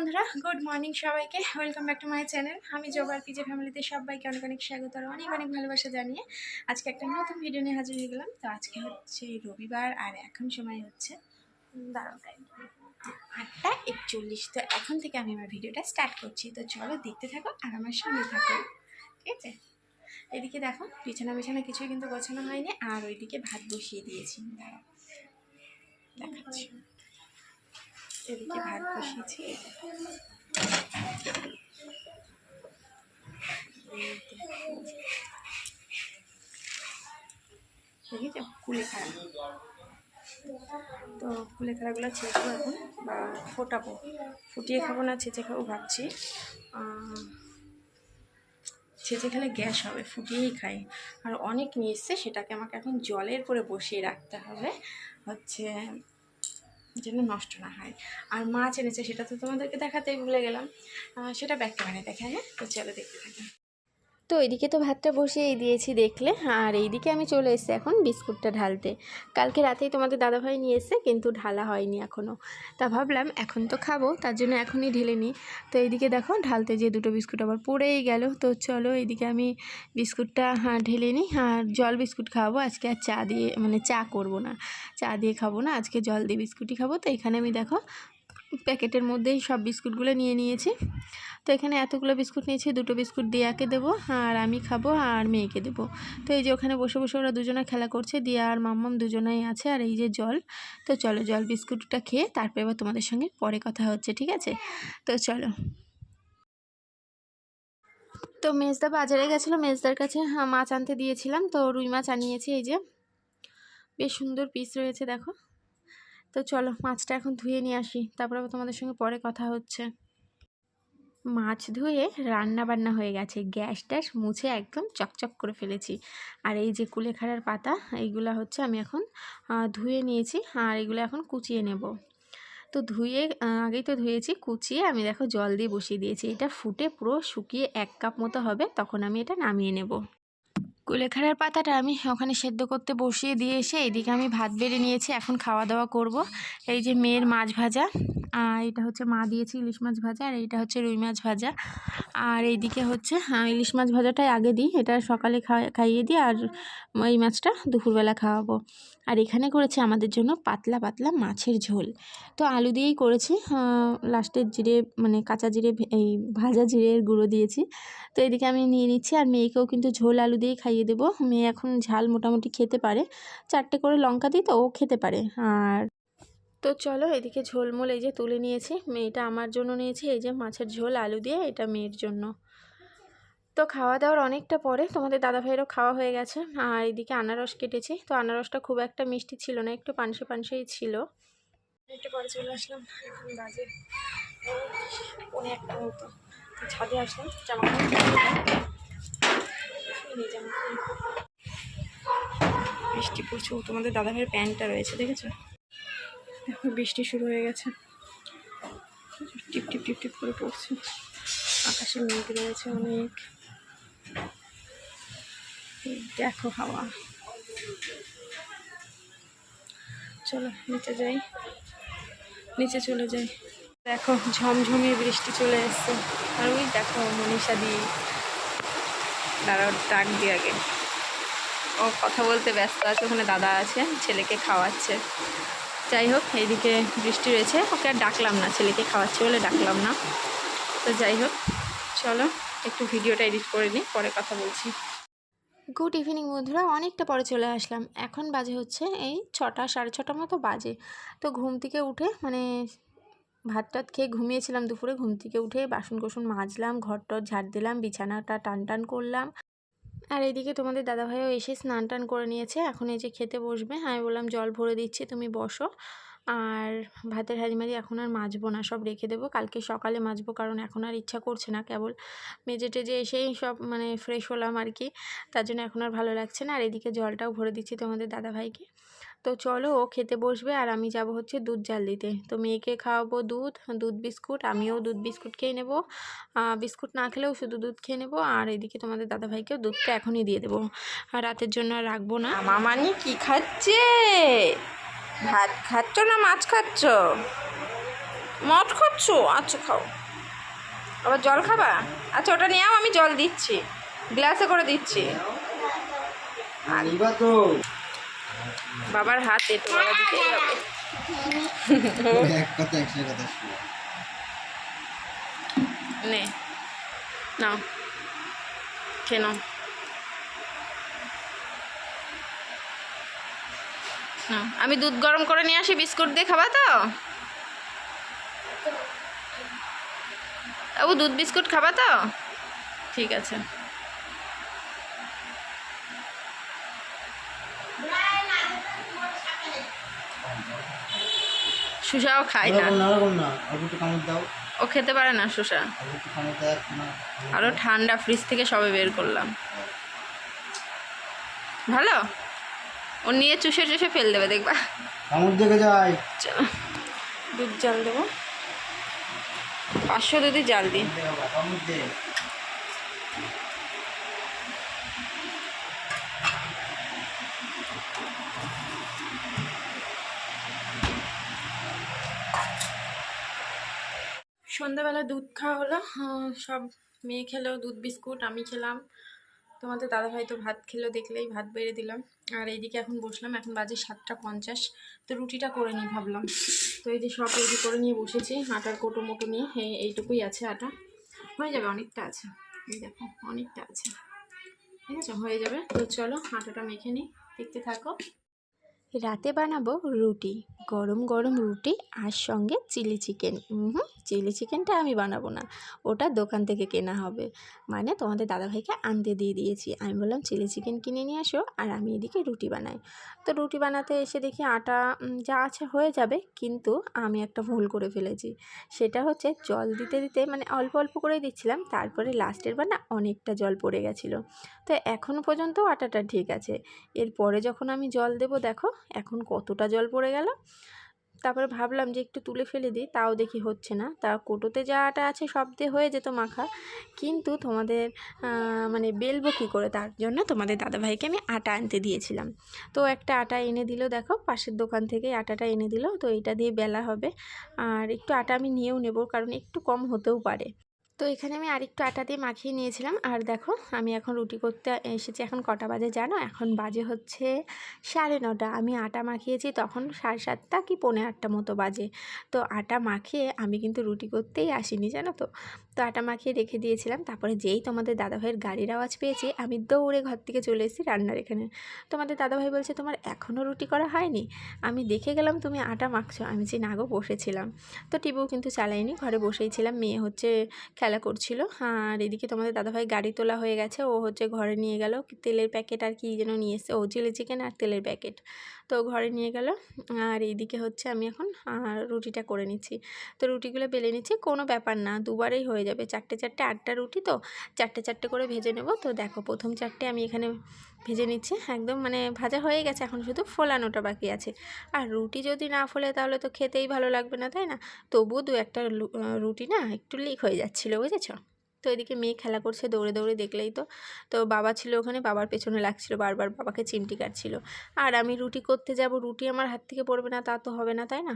বন্ধুরা, good morning সবাইকে। Welcome back to my channel. আমি জোগার পিজে ফ্যামিলিতে সবাইকে অনেক অনেক স্বাগত আর অনেক অনেক ভালোবাসা জানিয়ে আজকে একটা নতুন ভিডিও নিয়ে হাজির হয়ে গেলাম। তো আজকে হচ্ছে রবিবার আর এখন সময় হচ্ছে দাঁড়াও টাইম 8:41। তো এখন থেকে আমি আমার ভিডিওটা স্টার্ট করছি। তো চলো দেখতে থাকো আর আমার সঙ্গে থাকো, ঠিক আছে? এদিকে দেখো বিছানা কিছুই কিন্তু গোছানো হয়নি, আর ওইদিকে ভাত বসিয়ে দিয়েছি। দাঁড়াও দেখাচ্ছি। এদিকে ভাত বসিয়েছি, দেখেছো কুলেখাড়া। তো কুলেখাড়াগুলো ছেঁচবো এখন, বা ফোটাবো। ফুটিয়ে খাবো না ছেঁচে খাবো ভাবছি। ছেঁচে খেলে গ্যাস হবে, ফুটিয়েই খাই। আর অনেক নিয়ে এসছে, সেটাকে আমাকে এখন জলের করে বসিয়ে রাখতে হবে, হচ্ছে যেন নষ্ট না হয়। আর মাছ এনেছে, সেটা তো তোমাদেরকে দেখাতেই ভুলে গেলাম, সেটা ব্যাক ক্যামেরায় দেখা। হ্যাঁ, তো চলো দেখতে থাকি। তো এইদিকে তো ভাতটা বসিয়েই দিয়েছি দেখলে, আর এইদিকে আমি চলে এসেছি এখন বিস্কুটটা ঢালতে। কালকে রাতেই তোমাদের দাদাভাই নিয়ে এসছে, কিন্তু ঢালা হয়নি এখনও। তা ভাবলাম এখন তো খাবো, তার জন্য এখনই ঢেলে নিই। তো এইদিকে দেখো ঢালতে যে দুটো বিস্কুট আবার পড়েই গেল। তো চলো এইদিকে আমি বিস্কুটটা ঢেলে নিই। আর জল বিস্কুট খাওয়াবো আজকে, আর চা দিয়ে মানে চা করবো না, চা দিয়ে খাবো না আজকে, জল দিয়ে বিস্কুটই খাবো। তো এখানে আমি দেখো প্যাকেটের মধ্যেই সব বিস্কুটগুলো নিয়ে নিয়েছি। তো এখানে এতগুলো বিস্কুট নিয়েছি, দুটো বিস্কুট দিয়াকে দেবো আর আমি খাবো আর মেয়েকে দেবো। তো এই যে ওখানে বসে বসে ওরা দুজনে খেলা করছে, দিয়া আর মাম্মাম দুজনেই আছে। আর এই যে জল। তো চলো জল বিস্কুটটা খেয়ে তারপরে এবার তোমাদের সঙ্গে পরে কথা হচ্ছে, ঠিক আছে? তো চলো। তো মেজদা বাজারে গেছিলো, মেজদার কাছে মাছ আনতে দিয়েছিলাম, তো রুই মাছ আনিয়েছি। এই যে বেশ সুন্দর পিস রয়েছে দেখো। তো চলো মাছটা এখন ধুয়ে নিয়ে আসি, তারপরে তোমাদের সঙ্গে পরে কথা হচ্ছে। মাছ ধুয়ে রান্না বান্না হয়ে গেছে, গ্যাস ট্যাস মুছে একদম চকচক করে ফেলেছি। আর এই যে কুলেখাড়ার পাতা, এইগুলো হচ্ছে আমি এখন ধুয়ে নিয়েছি, আর এগুলো এখন কুচিয়ে নেব। তো ধুয়ে আগেই তো ধুয়েছি, কুচিয়ে আমি দেখো জল দিয়ে বসিয়ে দিয়েছি। এটা ফুটে পুরো শুকিয়ে 1 কাপ মতো হবে, তখন আমি এটা নামিয়ে নেব। কুলেখাড়ার পাতাটা আমি ওখানে সেদ্ধ করতে বসিয়ে দিয়ে এসে এইদিকে আমি ভাত বেড়ে নিয়েছি, এখন খাওয়া দাওয়া করব। এই যে মেয়ের মাছ ভাজা, এটা হচ্ছে মা দিয়েছি ইলিশ মাছ ভাজা, আর এইটা হচ্ছে রুই মাছ ভাজা। আর এইদিকে হচ্ছে ইলিশ মাছ ভাজাটাই আগে দিই, এটা সকালে খাইয়ে দিই, আর এই মাছটা দুপুরবেলা খাওয়াবো। আর এখানে করেছি আমাদের জন্য পাতলা পাতলা মাছের ঝোল। তো আলু দিয়েই করেছি, লাস্টের জিরে মানে কাঁচা জিরে, এই ভাজা জিরের গুঁড়ো দিয়েছি। তো এদিকে আমি নিয়ে নিচ্ছি, আর মেয়েকেও কিন্তু ঝোল আলু দিয়েই খাইয়ে দেবো। মেয়ে এখন ঝাল মোটামুটি খেতে পারে, 4টে করে লঙ্কা দিই তো ও খেতে পারে। আর তো চলো এদিকে ঝোলমোল এই যে তুলে নিয়েছি, মেয়েটা আমার জন্য নিয়েছি। এই যে মাছের ঝোল আলু দিয়ে, এটা মেয়ের জন্য। তো খাওয়া দাওয়ার অনেকটা পরে তোমাদের দাদাভাইয়েরও খাওয়া হয়ে গেছে। আর এইদিকে আনারস কেটেছি, তো আনারসটা খুব একটা মিষ্টি ছিল না, একটু পানসে পানসেই ছিল। একটু পরে চলে আসলাম, এখন বাজে 1:45 মতো। ছাদে আসলাম জামা বৃষ্টি পড়ছে। তোমাদের দাদাভাইয়ের প্যান্টটা রয়েছে দেখেছো, এখন বৃষ্টি শুরু হয়ে গেছে, টিপ টিপ টিপ টিপ করে পড়ছে। আকাশে মেঘ রয়েছে অনেক, দেখো হাওয়া। চলো নিচে যাই, নিচে চলে যাই। দেখো ঝমঝমিয়ে বৃষ্টি চলে এসছে। আর ওই দেখো মনীষা দি, দাঁড়াও ডাক দিয়ে আগে, ও কথা বলতে ব্যস্ত আছে, ওখানে দাদা আছে ছেলেকে খাওয়াচ্ছে। যাই হোক এইদিকে বৃষ্টি রয়েছে, ওকে আর ডাকলাম না, ছেলেকে খাওয়াচ্ছে বলে ডাকলাম না। তো যাই হোক চলো একটু ভিডিওটা এডিট করে নিই, পরে কথা বলছি। গুড ইভিনিং বন্ধুরা, অনেকটা পরে চলে আসলাম। এখন বাজে হচ্ছে এই 6টা 6:30 মতো বাজে। তো ঘুম থেকে উঠে মানে ভাত টাত খেয়ে ঘুমিয়েছিলাম দুপুরে, ঘুম থেকে উঠে বাসন কোসন মাজলাম, ঘর টর ঝাড় দিলাম, বিছানাটা টান টান করলাম। আর এইদিকে তোমাদের দাদাভাইও এসে স্নান টান করে নিয়েছে, এখন এই যে খেতে বসবে। আমি বললাম জল ভরে দিচ্ছি তুমি বসো, আর ভাতের হাঁড়ি এখন আর মাজবো না, সব রেখে দেবো, কালকে সকালে মাজবো, কারণ এখন আর ইচ্ছা করছে না। কেবল মেজে টেজে এসেই সব মানে ফ্রেশ হলাম আর কি, তার জন্য এখন আর ভালো লাগছে না। আর এদিকে জলটাও ভরে দিচ্ছি তোমাদের দাদাভাইকে। তো চলো ও খেতে বসবে, আর আমি যাব হচ্ছে দুধ জাল দিতে। তো মেয়েকে খাওয়াবো দুধ বিস্কুট, আমিও দুধ বিস্কুট খেয়ে নেবো, বিস্কুট না খেলেও শুধু দুধ খেয়ে নেবো। আর এদিকে তোমাদের দাদাভাইকেও দুধটা এখনই দিয়ে দেবো, আর রাতের জন্য আর রাখবো না। মামানি কি খাচ্ছে? ভাত খাচ্ছ না মাছ খাচ্ছ? মদ খাচ্ছ? আচ্ছা খাও। আবার জল খাবা? আচ্ছা ওটা নিয়ে আমি জল দিচ্ছি, গ্লাসে করে দিচ্ছি। বাবার হাতে তো বাবা দিতেই হবে। নে নাও খেয়ে নাও। আমি দুধ গরম করে নিয়ে আসি, বিস্কুট দিয়ে খাবা তো? ও দুধ বিস্কুট খাবা তো? ঠিক আছে। সুসাও খায় না, ও খেতে পারে না সুসা। আরো ঠান্ডা, ফ্রিজ থেকে সবে বের করলাম। ভালো, ও নিয়ে চুষে চুষে ফেল দেবে দেখবা। চলো দুধ জাল দেবো, 500 দুধই জাল দিই। সন্ধ্যাবেলা দুধ খাওয়া হলো, সব মেয়ে খেলো দুধ বিস্কুট, আমি খেলাম। তোমাদের দাদাভাই তো ভাত খেলো, দেখলেই ভাত বেড়ে দিলাম। আর এইদিকে এখন বসলাম, এখন বাজে 7টা 50। তো রুটিটা করে নিই ভাবলাম। তো এই যে সব রেডি করে নিয়ে বসেছি, আটার কোটো মোটো নিয়ে। এইটুকুই আছে আটা, হয়ে যাবে, অনেকটা আছে। এই দেখো অনেকটা আছে, ঠিক আছে, হয়ে যাবে। তো চলো আটাটা মেখে নিই, দেখতে থাকো। রাতে বানাবো রুটি, গরম গরম রুটি, আর সঙ্গে চিলি চিকেন। চিলি চিকেনটা আমি বানাবো না, ওটা দোকান থেকে কেনা হবে। মানে তোমাদের দাদাভাইকে আনতে দিয়ে দিয়েছি, আমি বললাম চিলি চিকেন কিনে নিয়ে আসো, আর আমি এদিকে রুটি বানাই। তো রুটি বানাতে এসে দেখি আটা যা আছে হয়ে যাবে, কিন্তু আমি একটা ভুল করে ফেলেছি। সেটা হচ্ছে জল দিতে দিতে মানে অল্প অল্প করেই দিচ্ছিলাম, তারপরে লাস্টের বার না অনেকটা জল পড়ে গেছিলো। তো এখনও পর্যন্ত আটাটা ঠিক আছে, এরপরে যখন আমি জল দেবো দেখো এখন কতটা জল পড়ে গেল। তারপরে ভাবলাম যে একটু তুলে ফেলে দিই, তাও দেখি হচ্ছে না। তা কোটোতে যা আটা আছে সব দিয়ে হয়ে যেত মাখা, কিন্তু তোমাদের মানে বেলবো কী করে, তার জন্য তোমাদের দাদাভাইকে আমি আটা আনতে দিয়েছিলাম। তো একটা আটা এনে দিল, দেখো পাশের দোকান থেকে আটাটা এনে দিল। তো এটা দিয়ে বেলা হবে, আর একটু আটা আমি নিয়েও নেব, কারণ একটু কম হতেও পারে। তো এখানে আমি আরেকটু আটা দিয়ে মাখিয়ে নিয়েছিলাম। আর দেখো আমি এখন রুটি করতে এসেছি। এখন কটা বাজে জানো? এখন বাজে হচ্ছে 9:30। আমি আটা মাখিয়েছি তখন 7:30 কি 7:45 মতো বাজে। তো আটা মাখিয়ে আমি কিন্তু রুটি করতেই আসিনি, জানো তো। তো আটা মাখিয়ে রেখে দিয়েছিলাম। তারপরে যেই তোমাদের দাদাভাইয়ের গাড়ির আওয়াজ পেয়েছি, আমি দৌড়ে ঘর থেকে চলে এসেছি রান্নার এখানে। তোমাদের দাদাভাই বলছে তোমার এখনও রুটি করা হয়নি? আমি দেখে গেলাম তুমি আটা মাখছো। আমি যে না গো, বসেছিলাম। তো টিভিও কিন্তু চালাইনি, ঘরে বসেই ছিলাম। মেয়ে হচ্ছে খেলা করছিল। আর এদিকে তোমাদের দাদাভাই গাড়ি তোলা হয়ে গেছে, ও হচ্ছে ঘরে নিয়ে গেল তেলের প্যাকেট আর কি যেন নিয়ে এসছে, ও চিলি চিকেন আর তেলের প্যাকেট। তো ঘরে নিয়ে গেল। আর এইদিকে হচ্ছে আমি এখন রুটিটা করে নিচ্ছি। তো রুটিগুলো বেলে নিচ্ছি, কোনো ব্যাপার না, দুবারেই হয়ে যাবে। 4টে 8টা রুটি, তো 4টে করে ভেজে নেব। তো দেখো প্রথম 4টে আমি এখানে ভেজে নিচ্ছি, একদম মানে ভাজা হয়ে গেছে, এখন শুধু ফোলানোটা বাকি আছে। আর রুটি যদি না ফোলে তাহলে তো খেতেই ভালো লাগবে না, তাই না? তবুও 2-1টা রুটি না একটু লিক হয়ে যাচ্ছিলো, বুঝেছ। তো এদিকে মেয়ে খেলা করছে দৌড়ে দৌড়ে, দেখলেই তো। তো বাবা ছিল ওখানে, বাবার পেছনে লাগছিল, বারবার বাবাকে চিমটি কাটছিল। আর আমি রুটি করতে যাব, রুটি আমার হাত থেকে পড়বে না তা তো হবে না, তাই না?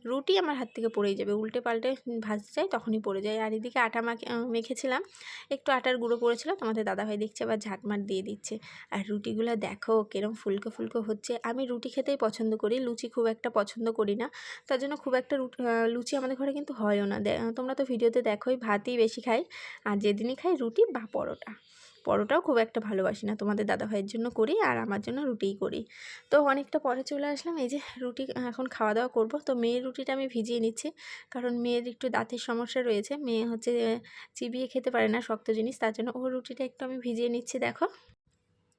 রুটি আমার হাত থেকে পড়েই যাবে, উল্টে পাল্টে ভাজতে যাই তখনই পড়ে যায়। আর এদিকে আটা মেখেছিলাম, একটু আটার গুঁড়ো পড়েছিল, তোমাদের দাদাভাই দেখছে আবার ঝাঁটমাট দিয়ে দিচ্ছে। আর রুটিগুলো দেখো কিরম ফুলকো ফুলকো হচ্ছে। আমি রুটি খেতেই পছন্দ করি, লুচি খুব একটা পছন্দ করি না। তার জন্য খুব একটা লুচি আমাদের ঘরে কিন্তু হয়ও না। তোমরা তো ভিডিওতে দেখোই, ভাতই বেশি খাই। আর যেদিনই খাই রুটি বা পরোটা, পরোটাও খুব একটা ভালোবাসি না, তোমাদের দাদাভাইয়ের জন্য করি আর আমার জন্য রুটিই করি। তো অনেকটা পরে চলে আসলাম, এই যে রুটি এখন খাওয়া দাওয়া করব। তো মেয়ের রুটিটা আমি ভিজিয়ে নিচ্ছি, কারণ মেয়ের একটু দাঁতের সমস্যা রয়েছে, মেয়ে হচ্ছে চিবিয়ে খেতে পারে না শক্ত জিনিস, তার জন্য ওর রুটিটা একটু আমি ভিজিয়ে নিচ্ছি। দেখো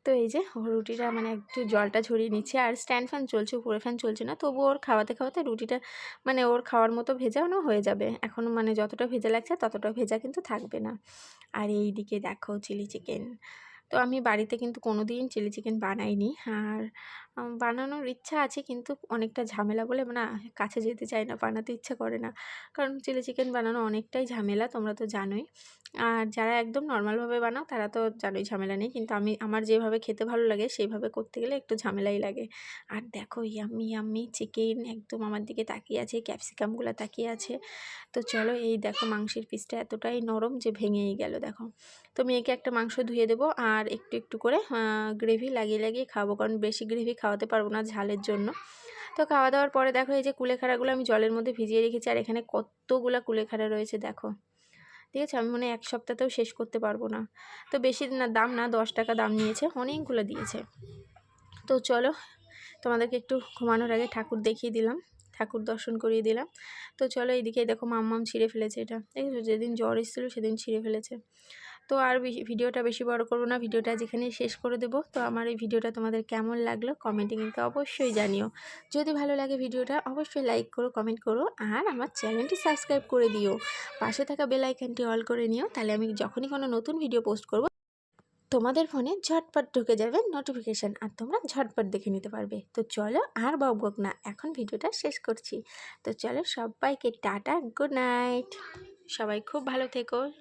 তো এই যে ওর রুটিটা মানে একটু জলটা ঝরিয়ে নিচ্ছে, আর স্ট্যান্ড ফ্যান চলছে, উপরে ফ্যান চলছে না, তবু ওর খাওয়াতে খাওয়াতে রুটিটা মানে ওর খাওয়ার মতো ভেজানো হয়ে যাবে। এখন মানে যতটা ভেজা লাগছে ততটা ভেজা কিন্তু থাকবে না। আর এই দিকে দেখো চিলি চিকেন। তো আমি বাড়িতে কিন্তু কোনো দিন চিলি চিকেন বানাইনি, আর বানানোর ইচ্ছা আছে, কিন্তু অনেকটা ঝামেলা বলে না কাছে যেতে চাই না, বানাতে ইচ্ছা করে না। কারণ চিলি চিকেন বানানো অনেকটাই ঝামেলা, তোমরা তো জানোই। আর যারা একদম নর্মালভাবে বানাও তারা তো জানোই ঝামেলা নেই, কিন্তু আমার যেভাবে খেতে ভালো লাগে সেইভাবে করতে গেলে একটু ঝামেলাই লাগে। আর দেখো ইয়াম্মি ইয়াম্মি চিকেন একদম আমার দিকে তাকিয়ে আছে, ক্যাপসিকামগুলো তাকিয়ে আছে। তো চলো, এই দেখো মাংসের পিসটা এতটাই নরম যে ভেঙেই গেল দেখো। তো মেয়েকে একটা মাংস ধুয়ে দেবো আর একটু একটু করে গ্রেভি লাগিয়ে লাগিয়ে খাবো, কারণ বেশি গ্রেভি খাওয়াতে পারবো না ঝালের জন্য। তো খাওয়া দাওয়ার পরে দেখো এই যে কুলেখাড়াগুলো আমি জলের মধ্যে ভিজিয়ে রেখেছি, আর এখানে কতগুলো কুলেখাড়া রয়েছে দেখো। ঠিক আছে, আমি মনে হয় এক সপ্তাহতেও শেষ করতে পারবো না। তো বেশি না দাম না, 10 টাকা দাম নিয়েছে, অনেকগুলো দিয়েছে। তো চলো, তোমাদেরকে একটু ঘুমানোর আগে ঠাকুর দেখিয়ে দিলাম, ঠাকুর দর্শন করিয়ে দিলাম। তো চলো, এইদিকে দেখো মাম্মাম ছিঁড়ে ফেলেছে, এটা দেখেছো যেদিন জ্বর এসেছিলো সেদিন ছিঁড়ে ফেলেছে। তো আর ভিডিওটা বেশি বড় করবো না, ভিডিওটা যেখানেই শেষ করে দেবো। তো আমার এই ভিডিওটা তোমাদের কেমন লাগলো কমেন্টে কিন্তু অবশ্যই জানিও। যদি ভালো লাগে ভিডিওটা অবশ্যই লাইক করো, কমেন্ট করো, আর আমার চ্যানেলটি সাবস্ক্রাইব করে দিও। পাশে থাকা বেল আইকনটি অল করে নিও, তাহলে আমি যখনই কোনো নতুন ভিডিও পোস্ট করব তোমাদের ফোনে ঝটপট ঢুকে যাবে নোটিফিকেশান, আর তোমরা ঝটপট দেখে নিতে পারবে। তো চলো আর বকবক না, এখন ভিডিওটা শেষ করছি। তো চলো, সবাইকে টাটা, গুড নাইট, সবাই খুব ভালো থেকো।